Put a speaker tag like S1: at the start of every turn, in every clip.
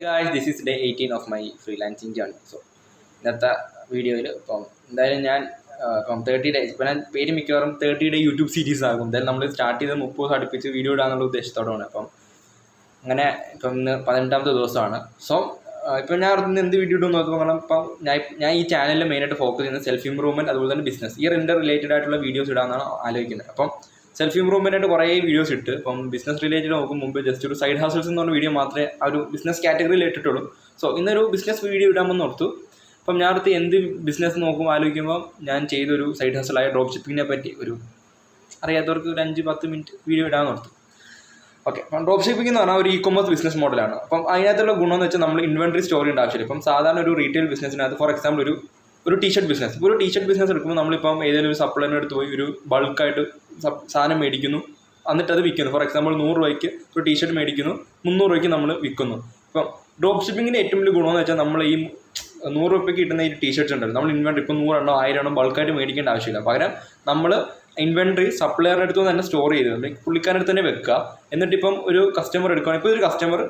S1: Guys, this is day 18 of my freelancing journey. So, ഇന്നത്തെ വീഡിയോയിൽ എന്തായാലും ഞാൻ 30 ഡേയ്സ് ഇപ്പം ഞാൻ പേര് മിക്കവാറും 30 ഡേ യൂട്യൂബ് സീരീസ് ആകും. എന്തായാലും നമ്മൾ സ്റ്റാർട്ട് ചെയ്ത് 30 ദിവസം അടുപ്പിച്ച് വീഡിയോ ഇടാന്നുള്ള ഉദ്ദേശത്തോടാണ്. അങ്ങനെ ഇപ്പം ഇന്ന് 18ാമത്തെ ദിവസമാണ്. സോ ഇപ്പം ഞാൻ ഇന്ന് എന്ത് വീഡിയോ ഇടും നോക്കുമ്പോൾ ഞാൻ ഈ ചാനലിൽ മെയിനായിട്ട് ഫോക്കസ് ചെയ്യുന്നത് സെൽഫ് ഇമ്പ്രൂവ്മെൻറ്റ് അതുപോലെ തന്നെ ബിസിനസ് ഈ രണ്ടും റിലേറ്റഡ് ആയിട്ടുള്ള വീഡിയോസ് ഇടാമെന്നാണ് ആലോചിക്കുന്നത്. സെൽഫ് ഇമ്പ്രൂവ്മെൻ്റ് ആയിട്ട് കുറേ വീഡിയോസ് ഇട്ട് ബിസിനസ് റിലേറ്റഡ് നോക്കും മുമ്പ് ജസ്റ്റ് ഒരു സൈഡ് ഹസൽസ് എന്ന് പറഞ്ഞ വീഡിയോ മാത്രമേ ആ ഒരു ബിസിനസ് കാറ്റഗറിയിൽ ഇട്ടിട്ടുള്ളൂ. സോ ഇന്നൊരു ബിസിനസ് വീഡിയോ ഇടാമെന്ന് ഓർത്തു. ഞാനടുത്ത് എന്ത് ബിസിനസ് നോക്കും ആലോചിക്കുമ്പോൾ ഞാൻ ചെയ്തൊരു സൈഡ് ഹസലായ ഡ്രോപ്പ് ഷിപ്പിങ്ങിനെ പറ്റി അറിയാത്തവർക്ക് ഒരു 5-10 മിനിറ്റ് വീഡിയോ ഇടാമെന്ന് ഓർത്തു. ഓക്കെ, ഡ്രോപ്പ് ഷിപ്പിംഗ് എന്ന് പറഞ്ഞാൽ ഒരു ഇ-കൊമേഴ്സ് ബിസിനസ് മോഡലാണ്. അതിനകത്തുള്ള ഗുണമെന്ന് വെച്ചാൽ നമ്മൾ ഇൻവെൻട്രി സ്റ്റോർ ചെയ്യേണ്ട ആവശ്യമില്ല. സാധാരണ ഒരു റീറ്റെയിൽ ബിസിനസ്സിനകത്ത് ഫോർ എക്സാമ്പിൾ ഒരു ടീഷർട്ട് ബിസിനസ് എടുക്കുമ്പോൾ നമ്മളിപ്പം ഏതെങ്കിലും ഒരു സപ്ലൈനർ എടുത്ത് പോയി ഒരു ബൾക്കായിട്ട് സാധനം മേടിക്കുന്നു, എന്നിട്ട് അത് വിൽക്കുന്നു. ഫോർ എക്സാമ്പിൾ 100 രൂപയ്ക്ക് ഒരു ടീഷർട്ട് മേടിക്കുന്നു, 300 രൂപയ്ക്ക് നമ്മൾ വിൽക്കുന്നു. ഡ്രോപ്പ് ഷിപ്പിങ്ങിൻ്റെ ഏറ്റവും വലിയ ഗുണമെന്ന് വെച്ചാൽ നമ്മൾ ഈ 100 രൂപയ്ക്ക് കിട്ടുന്ന ഈ ടീഷർട്ട്സ് ഉണ്ടല്ലോ, നമ്മൾ ഇൻവെൻട്രി ഇപ്പോൾ 100 എണ്ണോ 1000 എണ്ണോ ബൾക്കായിട്ട് മേടിക്കേണ്ട ആവശ്യമില്ല. പകരം നമ്മൾ ഇൻവെൻട്രി സപ്ലയറിൻ്റെ അടുത്ത് തന്നെ സ്റ്റോർ ചെയ്ത് പുള്ളിക്കാരുടെ തന്നെ വെക്കുക. എന്നിട്ടിപ്പം ഒരു കസ്റ്റമർ എടുക്കുകയാണ്, ഇപ്പോൾ ഒരു കസ്റ്റമർ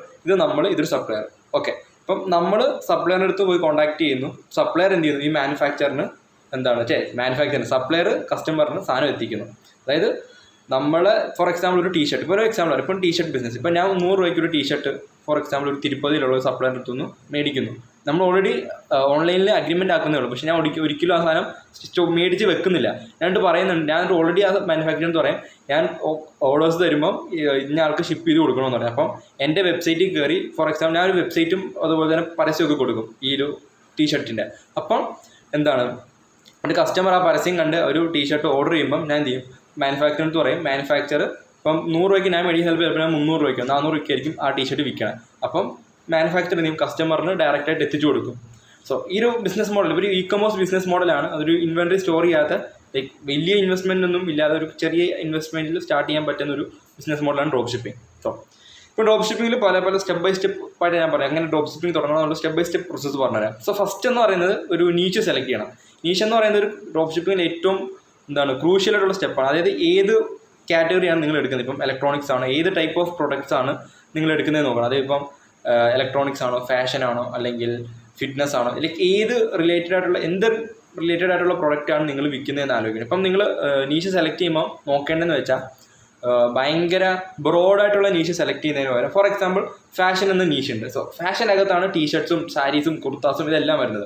S1: ഇതൊരു സപ്ലയർ. ഓക്കെ, നമ്മൾ സപ്ലയറിൻ്റെ അടുത്ത് പോയി കോൺടാക്ട് ചെയ്യുന്നു. സപ്ലയർ എന്ത് ചെയ്യുന്നു, ഈ മാനുഫാക്ചറിന് സപ്ലയർ കസ്റ്റമറിന് സാധനം എത്തിക്കുന്നു. അതായത് നമ്മൾ ഫോർ എക്സാമ്പിൾ ഒരു ടീഷർട്ട് ടീഷർട്ട് ബിസിനസ് ഞാൻ 100 രൂപയ്ക്ക് ഒരു ടീഷർട്ട് ഫോർ എക്സാമ്പിൾ ഒരു തിരുപ്പതിയിലുള്ള ഒരു സപ്ലയറിൻ്റെ അടുത്തുനിന്ന് മേടിക്കുന്നു. നമ്മൾ ഓൾറെഡി ഓൺലൈനിൽ അഗ്രിമെൻ്റ് ആക്കുന്നേ ഉള്ളൂ. പക്ഷേ ഞാൻ ഒരിക്കലും ആ സാധനം മേടിച്ച് വെക്കുന്നില്ല. ഞാനിട്ട് പറയുന്നുണ്ട്, ഞാനിട്ട് ഓൾറെഡി ആ മാനുഫാക്ചറിന് പറയാം ഞാൻ ഓർഡേഴ്സ് തരുമ്പം ഇന്ന ആൾക്ക് ഷിപ്പ് ചെയ്ത് കൊടുക്കണമെന്ന് പറയാം. എൻ്റെ വെബ്സൈറ്റിൽ കയറി ഫോർ എക്സാമ്പിൾ ഞാൻ ഒരു വെബ്സൈറ്റും അതുപോലെ തന്നെ പരസ്യമൊക്കെ കൊടുക്കും ഈ ഒരു ടീഷർട്ടിൻ്റെ. എൻ്റെ കസ്റ്റമർ ആ പരസ്യം കണ്ട് ഒരു ടീഷർട്ട് ഓർഡർ ചെയ്യുമ്പം ഞാൻ എന്ത് ചെയ്യും, മാനുഫാക്ചറിന് പറയും. മാനുഫാക്ചർ 100 രൂപയ്ക്ക് ഞാൻ മേടിക്കുന്ന ചിലപ്പോൾ ഞാൻ 300 രൂപയ്ക്കോ 400 രൂപയ്ക്കായിരിക്കും ആ ടീഷർട്ട് വിൽക്കണം. മാനുഫാക്ചർ ചെയ്യും കസ്റ്റമറിന് ഡയറക്റ്റായിട്ട് എത്തിച്ചു കൊടുക്കും. സോ ഈ ഒരു ബിസിനസ് മോഡൽ ഒരു ഇ-കൊമേഴ്സ് ബിസിനസ് മോഡലാണ്. അതൊരു ഇൻവെൻട്രി സ്റ്റോർ ചെയ്യാത്ത വലിയ ഇൻവെസ്റ്റ്മെൻ്റ് ഒന്നും ഇല്ലാതെ ഒരു ചെറിയ ഇൻവെസ്റ്റ്മെൻറ്റിൽ സ്റ്റാർട്ട് ചെയ്യാൻ പറ്റുന്ന ഒരു ബിസിനസ് മോഡലാണ് ഡ്രോപ്പ് ഷിപ്പിംഗ്. ഇപ്പോൾ ഡ്രോപ്പ് ഷിപ്പിങ്ങിൽ പല സ്റ്റെപ്പ് ബൈ സ്റ്റെപ്പ് ആയിട്ട് ഞാൻ പറയാം അങ്ങനെ ഡ്രോപ്പ് ഷിപ്പിംഗ് തുടങ്ങണമെന്നുള്ള സ്റ്റെപ്പ് ബൈ സ്റ്റെപ്പ് പ്രോസസ്സ് പറഞ്ഞുതരാം. ഫസ്റ്റ് എന്ന് പറയുന്നത് ഒരു നീച്ച് സെലക്ട് ചെയ്യണം. നീച്ച് എന്ന് പറയുന്നത് ഒരു ഡ്രോപ്പ് ഷിപ്പിങ്ങിൽ ഏറ്റവും ക്രൂഷ്യൽ ആയിട്ടുള്ള സ്റ്റെപ്പാണ്. അതായത് ഏത് കാറ്റഗറിയാണ് നിങ്ങൾ എടുക്കുന്നത്. ഇലക്ട്രോണിക്സ് ആണോ, ഏത് ടൈപ്പ് ഓഫ് പ്രൊഡക്ട്സ് ആണ് നിങ്ങൾ എടുക്കുന്നത് നോക്കണം. അതായത് ഇലക്ട്രോണിക്സ് ആണോ, ഫാഷൻ ആണോ, അല്ലെങ്കിൽ ഫിറ്റ്നസ് ആണോ, ഏത് റിലേറ്റഡ് ആയിട്ടുള്ള പ്രൊഡക്റ്റാണ് നിങ്ങൾ വിൽക്കുന്നതെന്ന് ആലോചിക്കുന്നത്. നിങ്ങൾ നീച്ച് സെലക്ട് ചെയ്യുമ്പോൾ നോക്കേണ്ടതെന്ന് വെച്ചാൽ ഭയങ്കര ബ്രോഡായിട്ടുള്ള നീച്ച് സെലക്ട് ചെയ്യുന്നതിന് പകരം ഫോർ എക്സാമ്പിൾ ഫാഷൻ എന്ന നീച്ച് ഉണ്ട്. ഫാഷനകത്താണ് ടീഷർട്ട്സും സാരീസും കുർത്താസും ഇതെല്ലാം വരുന്നത്.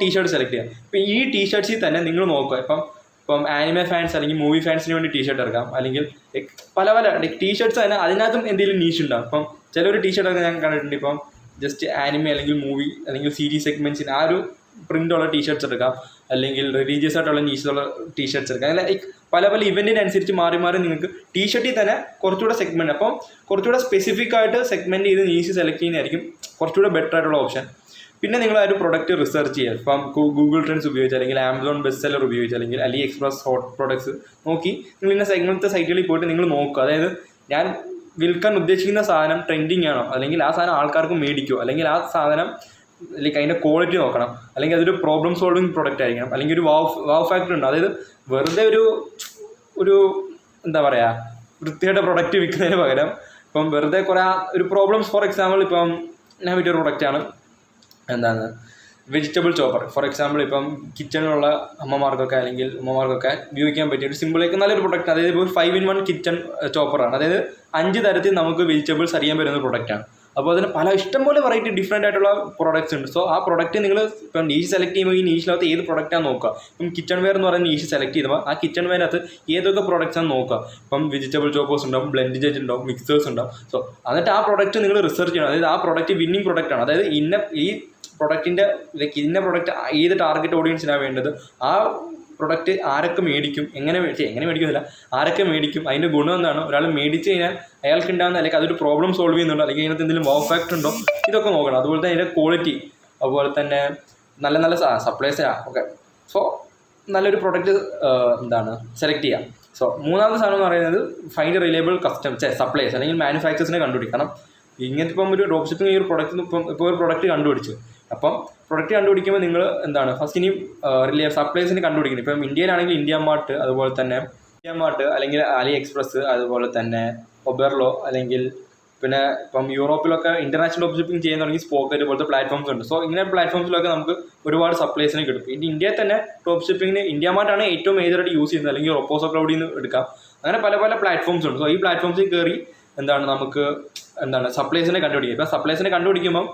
S1: ടീഷർട്ട് സെലക്ട് ചെയ്യാം. ഈ ടീഷർട്ട്സിൽ തന്നെ നിങ്ങൾ നോക്കുക. ആനിമെ ഫാൻസ് അല്ലെങ്കിൽ മൂവി ഫാൻസിന് വേണ്ടി ടീഷർട്ട് ഇറക്കാം, അല്ലെങ്കിൽ പല ടീഷർട്ട്സ് തന്നെ അതിനകത്തും എന്തെങ്കിലും നീച്ച് ഉണ്ടാകും. ചിലൊരു ടീഷർട്ടൊക്കെ ഞാൻ കണ്ടിട്ടുണ്ട്. ജസ്റ്റ് ആനിമെ അല്ലെങ്കിൽ മൂവി അല്ലെങ്കിൽ സീരീസ് സെഗ്മെൻറ്റ്സിന് ആ ഒരു പ്രിൻ്റുള്ള ടീഷർട്ട്സ് എടുക്കാം, അല്ലെങ്കിൽ റിലീജിയസ് ആയിട്ടുള്ള നീച്ചുള്ള ടീഷർട്ട്സ് എടുക്കാം. അങ്ങനെ പല ഇവൻറ്റിനനുസരിച്ച് മാറി നിങ്ങൾക്ക് ടീഷർട്ടിൽ തന്നെ കുറച്ചുകൂടെ സെഗ്മെൻറ്റ് കുറച്ചുകൂടെ സ്പെസിഫിക് ആയിട്ട് സെഗ്മെൻറ്റ് ചെയ്ത് നീച്ച് സെലക്ട് ചെയ്യുന്നതായിരിക്കും കുറച്ചുകൂടെ ബെറ്റർ ആയിട്ടുള്ള ഓപ്ഷൻ. പിന്നെ നിങ്ങൾ ആ ഒരു പ്രൊഡക്റ്റ് റിസർച്ച് ചെയ്യുക. ഗൂഗിൾ ട്രെൻഡ്സ് ഉപയോഗിച്ച്, അല്ലെങ്കിൽ ആമസോൺ ബെസ്റ്റ് സെല്ലർ ഉപയോഗിച്ച്, അല്ലെങ്കിൽ അലി എക്സ്പ്രസ് ഹോട്ട് പ്രൊഡക്ട്സ് നോക്കി നിങ്ങൾ ഇന്ന സെഗ്മെൻറ്റ് സൈറ്റുകളിൽ പോയിട്ട് നിങ്ങൾ നോക്കുക. അതായത് ഞാൻ വിൽക്കാൻ ഉദ്ദേശിക്കുന്ന സാധനം ട്രെൻഡിങ് ആണോ, അല്ലെങ്കിൽ ആ സാധനം ആൾക്കാർക്ക് മേടിക്കുമോ, അല്ലെങ്കിൽ ആ സാധനം അതിൻ്റെ ക്വാളിറ്റി നോക്കണം, അല്ലെങ്കിൽ അതൊരു പ്രോബ്ലം സോൾവിങ് പ്രൊഡക്റ്റ് ആയിരിക്കണം, അല്ലെങ്കിൽ ഒരു വാവ് ഫാക്ടർ ഉണ്ട്. അതായത് വെറുതെ ഒരു എന്താ പറയുക വൃത്തിയുടെ പ്രൊഡക്റ്റ് വിൽക്കുന്നതിന് പകരം വെറുതെ കുറേ ഒരു പ്രോബ്ലംസ് ഫോർ എക്സാമ്പിൾ ഞാൻ വിറ്റൊരു പ്രൊഡക്റ്റാണ് വെജിറ്റബിൾ ചോപ്പർ. ഫോർ എക്സാമ്പിൾ കിച്ചണിലുള്ള അമ്മമാർക്കൊക്കെ അല്ലെങ്കിൽ ഉമ്മമാർക്കൊക്കെ ഉപയോഗിക്കാൻ പറ്റിയ ഒരു സിമ്പിളേക്ക് നല്ലൊരു പ്രൊഡക്റ്റ്. അതായത് 5-in-1 കിച്ചൺ ചോപ്പറാണ്. അതായത് 5 തരത്തിൽ നമുക്ക് വെജിറ്റബിൾസ് അറിയാൻ പറ്റുന്ന പ്രൊഡക്റ്റാണ്. അപ്പോൾ അതിന് ഇഷ്ടംപോലെ വെറൈറ്റി ഡിഫറെൻ്റ് ആയിട്ടുള്ള പ്രോഡക്റ്റ്സ് ഉണ്ട്. സോ ആ പ്രൊഡക്റ്റ് നിങ്ങൾ നീഷ് സെലക്ട് ചെയ്യുമ്പോൾ ഈ നീഷിനകത്ത് ഏത് പ്രൊഡക്റ്റാണ് നോക്കുക. കിച്ചൺ വെയർ എന്ന് പറയുന്ന നീഷ് സെലക്ട് ചെയ്യുമ്പോൾ ആ കിച്ചൺ വെയറിനകത്ത് ഏതൊക്കെ പ്രൊഡക്ട്സാണ് നോക്കുക. വെജിറ്റബിൾ ചോപ്പേഴ്സ് ഉണ്ടാവും, ബ്ലെൻഡ് ജഡ്ജ് ഉണ്ടാവും, മിക്സേഴ്സ് ഉണ്ടാവും. സോ എന്നിട്ട് ആ പ്രൊഡക്റ്റ് നിങ്ങൾ റിസർച്ച് ചെയ്യണം. അതായത് ആ പ്രൊഡക്റ്റ് വിന്നിങ് പ്രൊഡക്റ്റാണ്. അതായത് ഈ പ്രൊഡക്റ്റിൻ്റെ ഇന്ന പ്രൊഡക്റ്റ് ഏത് ടാർഗറ്റ് ഓഡിയൻസിനാണ് വേണ്ടത്, ആ പ്രൊഡക്റ്റ് ആരൊക്കെ മേടിക്കും, എങ്ങനെ മേടിക്കുന്നില്ല, ആരൊക്കെ മേടിക്കും, അതിൻ്റെ ഗുണം എന്താണ്, ഒരാൾ മേടിച്ച് കഴിഞ്ഞാൽ അയാൾക്ക് ഉണ്ടാകുന്ന, അല്ലെങ്കിൽ അതൊരു പ്രോബ്ലം സോൾവ് ചെയ്യുന്നുണ്ടോ, അല്ലെങ്കിൽ അതിനകത്ത് എന്തെങ്കിലും വാവ് ഫാക്ടർ ഉണ്ടോ, ഇതൊക്കെ നോക്കണം. അതുപോലെ തന്നെ അതിൻ്റെ ക്വാളിറ്റി, അതുപോലെ തന്നെ നല്ല സപ്ലൈസിനാണ്. ഓക്കെ, സോ നല്ലൊരു പ്രൊഡക്റ്റ് സെലക്ട് ചെയ്യാം. സോ മൂന്നാമത്തെ സാധനം എന്ന് പറയുന്നത് ഫൈൻഡ് റിലയബിൾ സപ്ലൈസ് അല്ലെങ്കിൽ മാനുഫാക്ചേഴ്സിനെ കണ്ടുപിടിക്കണം. ഇങ്ങനത്തെ ഒരു ഡ്രോപ്പ് ഷിപ്പിംഗ് ഈ ഒരു പ്രൊഡക്റ്റ് ഒരു പ്രൊഡക്റ്റ് കണ്ടുപിടിച്ചു. പ്രൊഡക്റ്റ് കണ്ടുപിടിക്കുമ്പോൾ നിങ്ങൾ ഫസ്റ്റ് ഇനി സപ്ലൈസിന് കണ്ടുപിടിക്കണം. ഇന്ത്യയിലാണെങ്കിൽ ഇന്ത്യ മാർട്ട്, അല്ലെങ്കിൽ അലി എക്സ്പ്രസ്, അതുപോലെ തന്നെ ഒബെർലോ, അല്ലെങ്കിൽ പിന്നെ ഇപ്പം യൂറോപ്പിലൊക്കെ ഇന്റർനാഷണൽ ഡ്രോപ്പ് ഷിപ്പിംഗ് ചെയ്യാൻ തുടങ്ങി സ്പോക്കറ്റ് പോലത്തെ പ്ലാറ്റ്ഫോംസ് ഉണ്ട്. സോ ഇങ്ങനെ പ്ലാറ്റ്ഫോംസിലൊക്കെ നമുക്ക് ഒരുപാട് സപ്ലൈസിന് കിട്ടും. ഇനി ഇന്ത്യയിൽ തന്നെ ഡ്രോപ്പ് ഷിപ്പിംഗിന് ഇന്ത്യ മാർട്ടാണ് ഏറ്റവും മേജറായിട്ട് യൂസ് ചെയ്യുന്നത്, അല്ലെങ്കിൽ ഒപ്പോസോ ക്ലൗഡിൽ നിന്ന് എടുക്കാം. അങ്ങനെ പല പല പ്ലാറ്റ്ഫോംസ് ഉണ്ട്. സോ ഈ പ്ലാറ്റ്ഫോംസിൽ കയറി നമുക്ക് സപ്ലൈസിനെ കണ്ടുപിടിക്കുക. ഇപ്പം സപ്ലൈസിനെ കണ്ടുപിടിക്കുമ്പം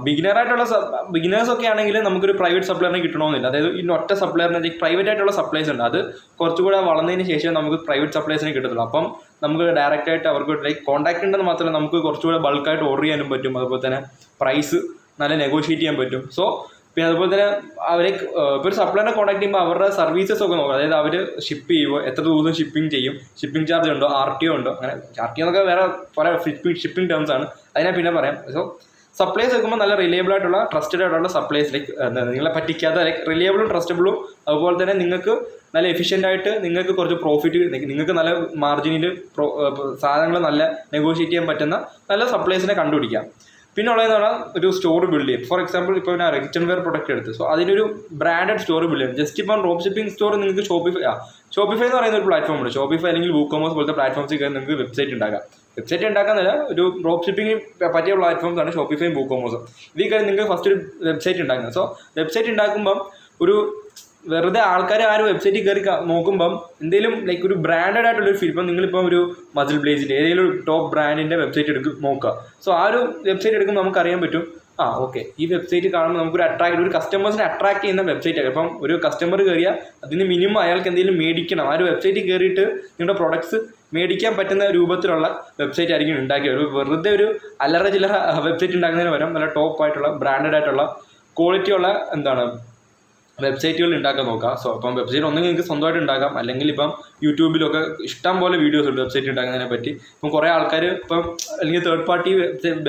S1: ബിഗിനേഴ്സ് ഒക്കെ ആണെങ്കിൽ നമുക്കൊരു പ്രൈവറ്റ് സപ്ലയറിനെ കിട്ടണമെന്നില്ല. അതായത് ഈ ഒറ്റ സപ്ലയറിന് പ്രൈവറ്റ് ആയിട്ടുള്ള സപ്ലൈസ് ഉണ്ട്, അത് കുറച്ചുകൂടെ വളർന്നതിന് ശേഷം നമുക്ക് പ്രൈവറ്റ് സപ്ലൈസിനെ കിട്ടത്തുള്ളൂ. അപ്പം നമുക്ക് ഡയറക്റ്റ് ആയിട്ട് അവർക്ക് കോൺടാക്ട് ഉണ്ടെന്ന് മാത്രമല്ല നമുക്ക് കുറച്ചുകൂടെ ബൾക്കായിട്ട് ഓർഡർ ചെയ്യാനും പറ്റും. അതുപോലെ തന്നെ പ്രൈസ് നല്ല നെഗോഷിയേറ്റ് ചെയ്യാൻ പറ്റും. സോ പിന്നെ അതുപോലെ തന്നെ അവരെ ഇപ്പോൾ ഒരു സപ്ലൈനെ കോൺടാക്ട് ചെയ്യുമ്പോൾ അവരുടെ സർവീസസ് ഒക്കെ നോക്കാം. അതായത് അവർ ഷിപ്പ് ചെയ്യുമ്പോൾ എത്ര ദിവസം ഷിപ്പിംഗ് ചെയ്യും, ഷിപ്പിംഗ് ചാർജ് ഉണ്ടോ, RTO ഉണ്ടോ, അങ്ങനെ RTO എന്നൊക്കെ വേറെ പല ഷിപ്പിംഗ് ടേംസ് ആണ്, അതിനെ പിന്നെ പറയാം. സോ സപ്ലൈസ് വെക്കുമ്പോൾ നല്ല റിലയബിൾ ആയിട്ടുള്ള ട്രസ്റ്റഡ് ആയിട്ടുള്ള സപ്ലൈസ്, നിങ്ങളെ പറ്റിക്കാത്ത റിലയബിളും ട്രസ്റ്റബിളും അതുപോലെ തന്നെ നിങ്ങൾക്ക് നല്ല എഫിഷ്യൻ്റ് ആയിട്ട് നിങ്ങൾക്ക് കുറച്ച് പ്രോഫിറ്റ്, നിങ്ങൾക്ക് നല്ല മാർജിനിൽ സാധനങ്ങൾ നല്ല നെഗോഷിയേറ്റ് ചെയ്യാൻ പറ്റുന്ന നല്ല സപ്ലൈസിനെ കണ്ടുപിടിക്കാം. പിന്നെ ഉള്ളതെന്ന് പറഞ്ഞാൽ ഒരു സ്റ്റോർ ബിൽഡ് ചെയ്യും. ഫോർ എക്സാമ്പിൾ ഇപ്പോൾ ഞാൻ കിച്ചൺ വെയർ പ്രൊഡക്റ്റ് എടുത്ത്, സോ അതിനൊരു ബ്രാൻഡഡ് സ്റ്റോർ ബിൽഡ് ചെയ്യും. ജസ്റ്റ് ഇപ്പം ഡ്രോപ്പ് ഷിപ്പിംഗ് സ്റ്റോർ നിങ്ങൾക്ക് ഷോപ്പിഫൈ എന്ന് പറയുന്ന ഒരു പ്ലാറ്റ്ഫോം ഉണ്ട്. ഷോപ്പിഫൈ അല്ലെങ്കിൽ WooCommerce പോലത്തെ പ്ലാറ്റ്ഫോംസിൽ കയറി നിങ്ങൾക്ക് വെബ്സൈറ്റ് ഉണ്ടാക്കാം. വെബ്സൈറ്റ് ഉണ്ടാക്കാന്നല്ല, ഒരു ഡ്രോപ്പ് ഷിപ്പിംഗ് പറ്റിയ പ്ലാറ്റ്ഫോംസ് ആണ് ഷോപ്പിഫൈയും WooCommerceഉം. ഇതിൽ കയറി നിങ്ങൾക്ക് ഫസ്റ്റ് ഒരു വെബ്സൈറ്റ് ഉണ്ടാക്കുന്നത്. സോ വെബ്സൈറ്റ് ഉണ്ടാക്കുമ്പം ഒരു വെറുതെ ആൾക്കാർ ആ ഒരു വെബ്സൈറ്റിൽ കയറി നോക്കുമ്പം എന്തെങ്കിലും ഒരു ബ്രാൻഡഡ് ആയിട്ടുള്ളൊരു ഫീൽ, ഇപ്പം നിങ്ങളിപ്പം ഒരു മസിൽ ബ്ലേസിൻ്റെ ഏതെങ്കിലും ഒരു ടോപ്പ് ബ്രാൻഡിൻ്റെ വെബ്സൈറ്റ് നോക്കുക. സോ ആ ഒരു വെബ്സൈറ്റ് എടുക്കുമ്പോൾ നമുക്കറിയാൻ പറ്റും, ഓക്കെ ഈ വെബ്സൈറ്റ് കാണുമ്പോൾ നമുക്കൊരു ഒരു കസ്റ്റമേഴ്സിനെ അട്രാക്ട് ചെയ്യുന്ന വെബ്സൈറ്റ് ആണ്. ഇപ്പം ഒരു കസ്റ്റമർ കയറിയാൽ അതിന് മിനിമം അയാൾക്ക് എന്തെങ്കിലും മേടിക്കണം, ആ ഒരു വെബ്സൈറ്റിൽ കയറിയിട്ട് നിങ്ങളുടെ പ്രൊഡക്ട്സ് മേടിക്കാൻ പറ്റുന്ന രൂപത്തിലുള്ള വെബ്സൈറ്റ് ആയിരിക്കും ഉണ്ടാക്കിയത്. വെറുതെ ഒരു അല്ലറ ചില്ലറ വെബ്സൈറ്റ് ഉണ്ടാക്കുന്നതിന് പകരം നല്ല ടോപ്പായിട്ടുള്ള ബ്രാൻഡഡ് ആയിട്ടുള്ള ക്വാളിറ്റിയുള്ള വെബ്സൈറ്റുകൾ ഉണ്ടാക്കാൻ നോക്കാം. സോ അപ്പം വെബ്സൈറ്റ് ഒന്നെങ്കിൽ നിങ്ങൾക്ക് സ്വന്തമായിട്ട് ഉണ്ടാക്കാം, അല്ലെങ്കിൽ ഇപ്പം യൂട്യൂബിലൊക്കെ ഇഷ്ടം പോലെ വീഡിയോസ് ഉണ്ട് വെബ്സൈറ്റ് ഉണ്ടാക്കുന്നതിനെ പറ്റി. ഇപ്പം കുറേ ആൾക്കാർ അല്ലെങ്കിൽ തേർഡ് പാർട്ടി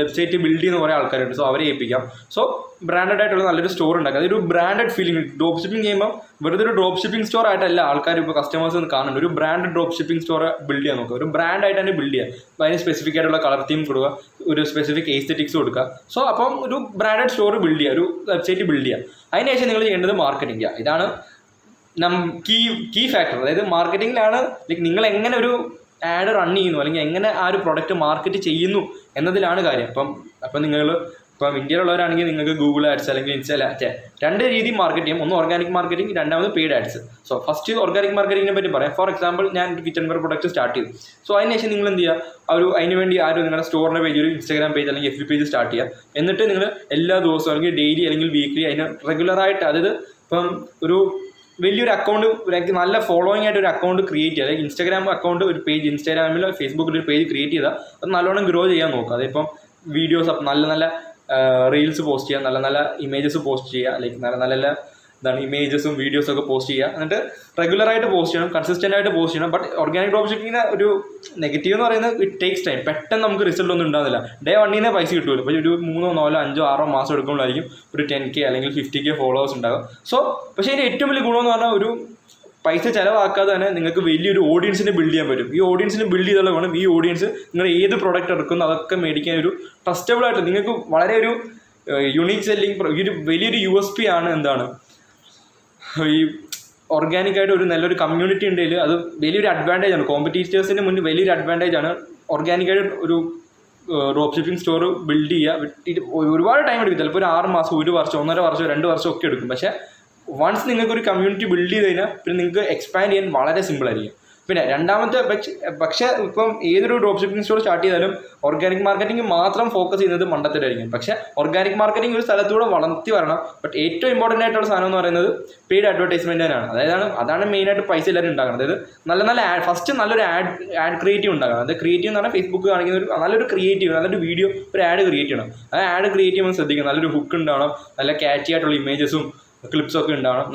S1: വെബ്സൈറ്റ് ബിൽഡ് ചെയ്യുന്ന കുറേ ആൾക്കാരുണ്ട്. സോ അവരെ ഏൽപ്പിക്കാം. സോ ബ്രാൻഡഡ് ആയിട്ടുള്ള നല്ലൊരു സ്റ്റോർ ഉണ്ടാക്കുക. അതൊരു ബ്രാൻഡഡ് ഫീലിംഗ്. ഡ്രോപ്പ് ഷിപ്പിംഗ് ചെയ്യുമ്പോൾ വെറുതെ ഒരു ഡ്രോപ്പ് ഷിപ്പിംഗ് സ്റ്റോർ ആയിട്ടല്ല ആൾക്കാർ ഇപ്പോൾ കസ്റ്റമേഴ്സ് കാണുന്നുണ്ട്. ഒരു brand drop shipping store build ചെയ്യാൻ നോക്കുക. ഒരു ബ്രാൻഡ് ആയിട്ട് തന്നെ ബിൽഡ് ചെയ്യുക. അപ്പോൾ അതിന് സ്പെസിഫിക് ആയിട്ടുള്ള കളർ തീം കൊടുക്കുക, ഒരു സ്പെസിഫിക് എസ്തെറ്റിക്സ് കൊടുക്കുക. സോ അപ്പം ഒരു ബ്രാൻഡഡ് സ്റ്റോർ ബിൽഡ് ചെയ്യുക, ഒരു വെബ്സൈറ്റ് ബിൽഡ് ചെയ്യുക. അതിനുശേഷം നിങ്ങൾ ചെയ്യേണ്ടത് മാർക്കറ്റിംഗ് ചെയ്യുക. ഇതാണ് കീ ഫാക്ടർ. അതായത് മാർക്കറ്റിംഗിലാണ് നിങ്ങൾ എങ്ങനെ ഒരു ആഡ് റൺ ചെയ്യുന്നു, അല്ലെങ്കിൽ എങ്ങനെ ആ ഒരു പ്രൊഡക്റ്റ് മാർക്കറ്റ് ചെയ്യുന്നു എന്നതിലാണ് കാര്യം. അപ്പം നിങ്ങൾ ഇപ്പം ഇന്ത്യയിലുള്ളവരാണെങ്കിൽ നിങ്ങൾക്ക് ഗൂഗിൾ ആഡ്സ് അല്ലെങ്കിൽ രണ്ട് രീതി മാർക്കറ്റ് ചെയ്യും. ഒന്ന് ഓർഗാനിക് മാർക്കറ്റിംഗ്, രണ്ടാമത് paid ads. So first organic മാർക്കറ്റിങ്ങിനെ പറ്റി പറയാം. ഫോർ എക്സാമ്പിൾ ഞാൻ കിച്ചൺ വെയർ പ്രൊഡക്റ്റ് സ്റ്റാർട്ട് ചെയ്തു. സോ അതിനുശേഷം നിങ്ങൾ എന്ത് ചെയ്യുക, അതിന് വേണ്ടി നിങ്ങളുടെ സ്റ്റോറിൻ്റെ പേജ്, ഒരു ഇൻസ്റ്റാഗ്രാം പേജ് അല്ലെങ്കിൽ FB പേജ് സ്റ്റാർട്ട് ചെയ്യുക. എന്നിട്ട് നിങ്ങൾ എല്ലാ ദിവസവും അല്ലെങ്കിൽ ഡെയിലി അല്ലെങ്കിൽ വീക്ക്ലി അതിന് റെഗുലറായിട്ട്, അതായത് ഇപ്പം ഒരു വലിയൊരു അക്കൗണ്ട്, നല്ല ഫോളോയിങ് ആയിട്ട് ഒരു അക്കൗണ്ട് ക്രിയേറ്റ് ചെയ്യുക. അതായത് ഇൻസ്റ്റാഗ്രാം അക്കൗണ്ട്, ഒരു പേജ് ഇൻസ്റ്റാഗ്രാമിലോ ഫേസ്ബുക്കിൽ ഒരു പേജ് ക്രിയേറ്റ് ചെയ്താൽ അത് നല്ലോണം ഗ്രോ ചെയ്യാൻ നോക്കുക. അതിപ്പം വീഡിയോസ് നല്ല നല്ല റീൽസ് പോസ്റ്റ് ചെയ്യുക, നല്ല നല്ല ഇമേജസ് പോസ്റ്റ് ചെയ്യുക, നല്ല നല്ല ഇമേജസും വീഡിയോസൊക്കെ പോസ്റ്റ് ചെയ്യുക. എന്നിട്ട് റെഗുലറായിട്ട് പോസ്റ്റ് ചെയ്യണം, കൺസിസ്റ്റൻ്റ് ആയിട്ട് പോസ്റ്റ് ചെയ്യണം. ബട്ട് ഓർഗാനിക് ഡ്രോപ്പ് ഷിപ്പിങ്ങിന് ഒരു നെഗറ്റീവ് എന്ന് പറയുന്നത് ഇറ്റ് ടേക്സ് ടൈം. പെട്ടെന്ന് നമുക്ക് റിസൾട്ട് ഒന്നും ഉണ്ടാകുന്നില്ല. ഡേ 1 പൈസ കിട്ടുമല്ലോ. അപ്പോൾ ഒരു 3, 4, 5, 6 മാസം എടുക്കുമ്പോഴായിരിക്കും ഒരു 10K അല്ലെങ്കിൽ 50K ഫോളോവേഴ്സ് ഉണ്ടാകും. സോ പക്ഷേ അതിൻ്റെ ഏറ്റവും വലിയ ഗുണമെന്ന് പറഞ്ഞാൽ ഒരു പൈസ ചിലവാക്കാതെ തന്നെ നിങ്ങൾക്ക് വലിയൊരു ഓഡിയൻസിനെ ബിൽഡ് ചെയ്യാൻ പറ്റും. ഈ ഓഡിയൻസിനെ ബിൽഡ് ചെയ്താൽ വേണം ഈ ഓഡിയൻസ് നിങ്ങൾ ഏത് പ്രോഡക്റ്റ് ഇറക്കുന്നു അതൊക്കെ മേടിക്കാൻ ഒരു ട്രസ്റ്റബിൾ ആയിട്ട് നിങ്ങൾക്ക് വളരെ ഒരു യുണീക്ക് സെല്ലിംഗ്, ഒരു വലിയൊരു USP ആണ് ഈ ഓർഗാനിക്കായിട്ട് ഒരു നല്ലൊരു കമ്മ്യൂണിറ്റി ഉണ്ടെങ്കിൽ അത് വലിയൊരു അഡ്വാൻറ്റേജ് ആണ്. കോമ്പറ്റീറ്റേഴ്സിന് മുന്നിൽ വലിയൊരു അഡ്വാൻറ്റേജ് ആണ്. ഓർഗാനിക്കായിട്ട് ഒരു ഡ്രോപ്പ് ഷിപ്പിംഗ് സ്റ്റോർ ബിൽഡ് ചെയ്യുക. ഒരുപാട് ടൈം എടുക്കും. ചിലപ്പോൾ ഒരു 6 മാസം, 1 വർഷം, 1.5 വർഷം, 2 വർഷം ഒക്കെ എടുക്കും. പക്ഷേ വൺസ് നിങ്ങൾക്കൊരു കമ്മ്യൂണിറ്റി ബിൽഡ് ചെയ്ത് കഴിഞ്ഞാൽ പിന്നെ നിങ്ങൾക്ക് എക്സ്പാൻഡ് ചെയ്യാൻ വളരെ സിമ്പിളായിരിക്കും. പിന്നെ രണ്ടാമത്തെ പക്ഷേ ഇപ്പം ഏതൊരു ഡ്രോപ്പ് ഷിപ്പിംഗ് സ്റ്റോർ സ്റ്റാർട്ട് ചെയ്താലും ഓർഗാനിക് മാർക്കറ്റിംഗ് മാത്രം ഫോക്കസ് ചെയ്യുന്നത് മണ്ടത്തരായിരിക്കും. പക്ഷേ ഓർഗാനിക് മാർക്കറ്റിംഗ് ഒരു സ്ഥലത്തൂടെ വളർത്തി വരണം. ബട്ട് ഏറ്റവും ഇമ്പോർട്ടൻ്റ് ആയിട്ടുള്ള സാധനം എന്ന് പറയുന്നത് പെയ്ഡ് അഡ്വർടൈസ്മെൻറ്റ് തന്നെയാണ്. അതാണ് മെയിനായിട്ട് പൈസ എല്ലാവരും ഉണ്ടാക്കണം. അതായത് നല്ല ഫസ്റ്റ് നല്ലൊരു ആഡ് ക്രിയേറ്റീവ് ഉണ്ടാക്കണം. അത് ക്രിയേറ്റീവ് എന്ന് പറഞ്ഞാൽ ഫേസ്ബുക്ക് കാണിക്കുന്ന ഒരു നല്ലൊരു ക്രിയേറ്റീവ്, നല്ലൊരു വീഡിയോ, ഒരു ആഡ് ക്രിയേറ്റ് ചെയ്യണം. ആ ആഡ് ക്രിയേറ്റ് ചെയ്യുമ്പോൾ ശ്രദ്ധിക്കണം. നല്ലൊരു ഹുക്ക് ഉണ്ടാവണം, നല്ല ക്യാച്ചി ആയിട്ടുള്ള ഇമേജസും ക്ലിപ്സൊക്കെ ഉണ്ടാവണം,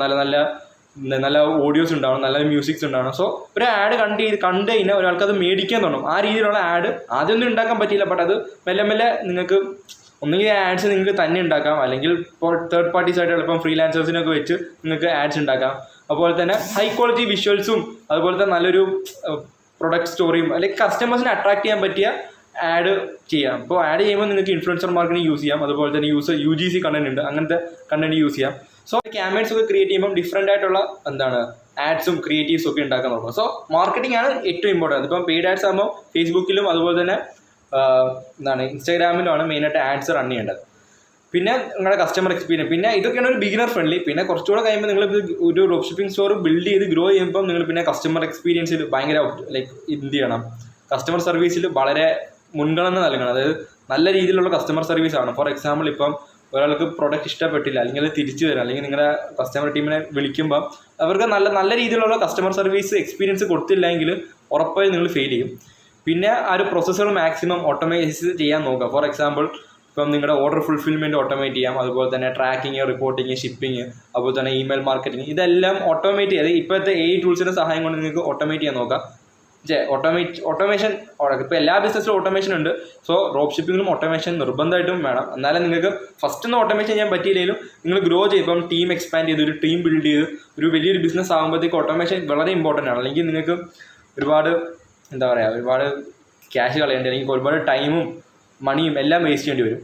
S1: നല്ല ഓഡിയോസ് ഉണ്ടാവണം, നല്ല മ്യൂസിക്സ് ഉണ്ടാവണം. സോ ഒരു ആഡ് കണ്ട് കഴിഞ്ഞാൽ ഒരാൾക്ക് അത് മേടിക്കാൻ തോന്നും. ആ രീതിയിലുള്ള ആഡ് ആദ്യമൊന്നും ഉണ്ടാക്കാൻ പറ്റിയില്ല. ബട്ട് അത് മെല്ലെ നിങ്ങൾക്ക് ഒന്നുകിൽ ആഡ്സ് നിങ്ങൾക്ക് തന്നെ ഉണ്ടാക്കാം, അല്ലെങ്കിൽ ഇപ്പോൾ തേർഡ് പാർട്ടീസ് ആയിട്ട് എളുപ്പം ഫ്രീലാൻസേഴ്സിനൊക്കെ വെച്ച് നിങ്ങൾക്ക് ആഡ്സ് ഉണ്ടാക്കാം. അതുപോലെ തന്നെ ഹൈ ക്വാളിറ്റി വിഷ്വൽസും അതുപോലെ തന്നെ നല്ലൊരു പ്രൊഡക്റ്റ് സ്റ്റോറിയും അല്ലെങ്കിൽ കസ്റ്റമേഴ്സിനെ അട്രാക്ട് ചെയ്യാൻ പറ്റിയ ആഡ് ചെയ്യാം. അപ്പോൾ ആഡ് ചെയ്യുമ്പോൾ നിങ്ങൾക്ക് ഇൻഫ്ലുവൻസർ മാർക്കറ്റിംഗ് യൂസ് ചെയ്യാം. അതുപോലെ തന്നെ UGC കണ്ടന്റ് ഉണ്ട്, അങ്ങനത്തെ കണ്ടന്റ് യൂസ് ചെയ്യാം. സോ ക്യാമ്പയിൻസ് ഒക്കെ ക്രിയേറ്റ് ചെയ്യുമ്പോൾ ഡിഫറെൻ്റ് ആയിട്ടുള്ള ആഡ്സും ക്രിയേറ്റീവ്സും ഒക്കെ ഉണ്ടാക്കാൻ നോക്കാം. സോ മാർക്കറ്റിംഗ് ആണ് ഏറ്റവും ഇമ്പോർട്ടൻറ്റ്. ഇപ്പം പെയ്ഡ് ആഡ്സ് ആകുമ്പോൾ ഫേസ്ബുക്കിലും അതുപോലെ തന്നെ എന്താണ് ഇൻസ്റ്റാഗ്രാമിലാണ് മെയിനായിട്ട് ആഡ്സ് റൺ ചെയ്യേണ്ടത്. പിന്നെ നിങ്ങളുടെ കസ്റ്റമർ എക്സ്പീരിയൻസ്, പിന്നെ ഇതൊക്കെയാണ് ഒരു ബിഗിനർ ഫ്രണ്ട്ലി. പിന്നെ കുറച്ചുകൂടെ കഴിയുമ്പോൾ നിങ്ങൾ ഒരു ഡ്രോപ്പ് ഷിപ്പിംഗ് സ്റ്റോർ ബിൽഡ് ചെയ്ത് ഗ്രോ ചെയ്യുമ്പോൾ നിങ്ങൾ പിന്നെ കസ്റ്റമർ എക്സ്പീരിയൻസിൽ ഭയങ്കര ലൈക്ക് എന്ത് ചെയ്യണം, കസ്റ്റമർ സർവീസിൽ വളരെ മുൻഗണന നൽകണം. അതായത് നല്ല രീതിയിലുള്ള കസ്റ്റമർ സർവീസ് ആണ്. ഫോർ എക്സാമ്പിൾ ഇപ്പം ഒരാൾക്ക് പ്രൊഡക്റ്റ് ഇഷ്ടപ്പെട്ടില്ല, അല്ലെങ്കിൽ അത് തിരിച്ചു വരാം, അല്ലെങ്കിൽ നിങ്ങളുടെ കസ്റ്റമർ ടീമിനെ വിളിക്കുമ്പോൾ അവർക്ക് നല്ല രീതിയിലുള്ള കസ്റ്റമർ സർവീസ് എക്സ്പീരിയൻസ് കൊടുത്തില്ലെങ്കിൽ ഉറപ്പായും നിങ്ങൾ ഫെയിൽ ചെയ്യും. പിന്നെ ആ ഒരു പ്രോസസ്സുകൾ മാക്സിമം ഓട്ടോമൈസ് ചെയ്യാൻ നോക്കുക. ഫോർ എക്സാമ്പിൾ ഇപ്പം നിങ്ങളുടെ ഓർഡർ ഫുൾഫിൽമെൻറ്റ് ഓട്ടോമേറ്റ് ചെയ്യാം, അതുപോലെ തന്നെ ട്രാക്കിങ്, റിപ്പോർട്ടിങ്, ഷിപ്പിംഗ്, അതുപോലെ തന്നെ ഇമെയിൽ മാർക്കറ്റിംഗ്, ഇതെല്ലാം ഓട്ടോമേറ്റ് ചെയ്ത് ഇപ്പോഴത്തെ AI ടൂൾസിൻ്റെ സഹായം കൊണ്ട് നിങ്ങൾക്ക് ഓട്ടോമേറ്റ് ചെയ്യാൻ നോക്കാം. ഓട്ടോമേഷൻ ഇപ്പോൾ എല്ലാ ബിസിനസ്സിലും ഓട്ടോമേഷൻ ഉണ്ട്. സോ ഡ്രോപ്പ് ഷിപ്പിങ്ങിലും ഓട്ടോമേഷൻ നിർബന്ധമായിട്ടും വേണം. എന്നാലും നിങ്ങൾക്ക് ഫസ്റ്റ് ഒന്നും ഓട്ടോമേഷൻ ചെയ്യാൻ പറ്റിയില്ലെങ്കിലും നിങ്ങൾ ഗ്രോ ചെയ്ത് ഇപ്പം ടീം എക്സ്പാൻഡ് ചെയ്ത് ഒരു ടീം ബിൽഡ് ചെയ്ത് ഒരു വലിയൊരു ബിസിനസ് ആകുമ്പോഴത്തേക്ക് ഓട്ടോമേഷൻ വളരെ ഇമ്പോർട്ടൻ്റ് ആണ്. അല്ലെങ്കിൽ നിങ്ങൾക്ക് ഒരുപാട് ഒരുപാട് ക്യാഷ് കളയേണ്ടി, അല്ലെങ്കിൽ ഒരുപാട് ടൈമും മണിയും എല്ലാം വേസ്റ്റ് ചെയ്യേണ്ടി വരും.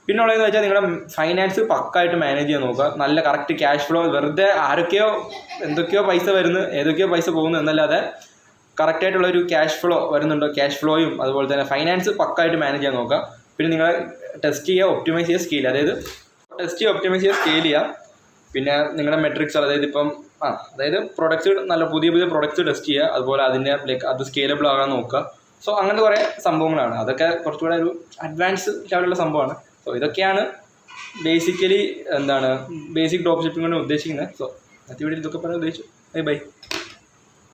S1: പിന്നെ ഉള്ളതെന്ന് വെച്ചാൽ നിങ്ങളുടെ ഫൈനാൻസ് പക്കായിട്ട് മാനേജ് ചെയ്യാൻ നോക്കുക. നല്ല കറക്റ്റ് ക്യാഷ് ഫ്ലോ, വെറുതെ എന്തൊക്കെയോ പൈസ വരുന്നു, ഏതൊക്കെയോ പൈസ പോകുന്നു എന്നല്ലാതെ കറക്റ്റായിട്ടുള്ള ഒരു ക്യാഷ് ഫ്ലോ വരുന്നുണ്ടോ, ക്യാഷ് ഫ്ലോയും അതുപോലെ തന്നെ ഫൈനാൻസ് പക്കായിട്ട് മാനേജ് ചെയ്യാൻ നോക്കുക. പിന്നെ നിങ്ങൾ ടെസ്റ്റ് ചെയ്യുക, ഒപ്റ്റിമൈസ് ചെയ്യുക, സ്കെയിൽ, അതായത് ടെസ്റ്റ് ചെയ്യുക, ഒപ്റ്റിമൈസ് ചെയ്യുക, സ്കെയിൽ ചെയ്യുക. പിന്നെ നിങ്ങളുടെ മെട്രിക്സ്, അതായത് ഇപ്പം പ്രൊഡക്ട്സ്, നല്ല പുതിയ പ്രൊഡക്ട്സ് ടെസ്റ്റ് ചെയ്യുക, അതുപോലെ അതിൻ്റെ അത് സ്കെയിലബിൾ ആകാൻ നോക്കുക. സോ അങ്ങനത്തെ കുറേ സംഭവങ്ങളാണ്. അതൊക്കെ കുറച്ചുകൂടെ ഒരു അഡ്വാൻസ് ലെവലുള്ള സംഭവമാണ്. സോ ഇതൊക്കെയാണ് ബേസിക് ഡ്രോപ്പ് ഷിപ്പിംഗ് കൊണ്ട് ഉദ്ദേശിക്കുന്നത്. സോ ഇതൊക്കെ പറയാൻ ഉദ്ദേശിച്ചു. ബൈ.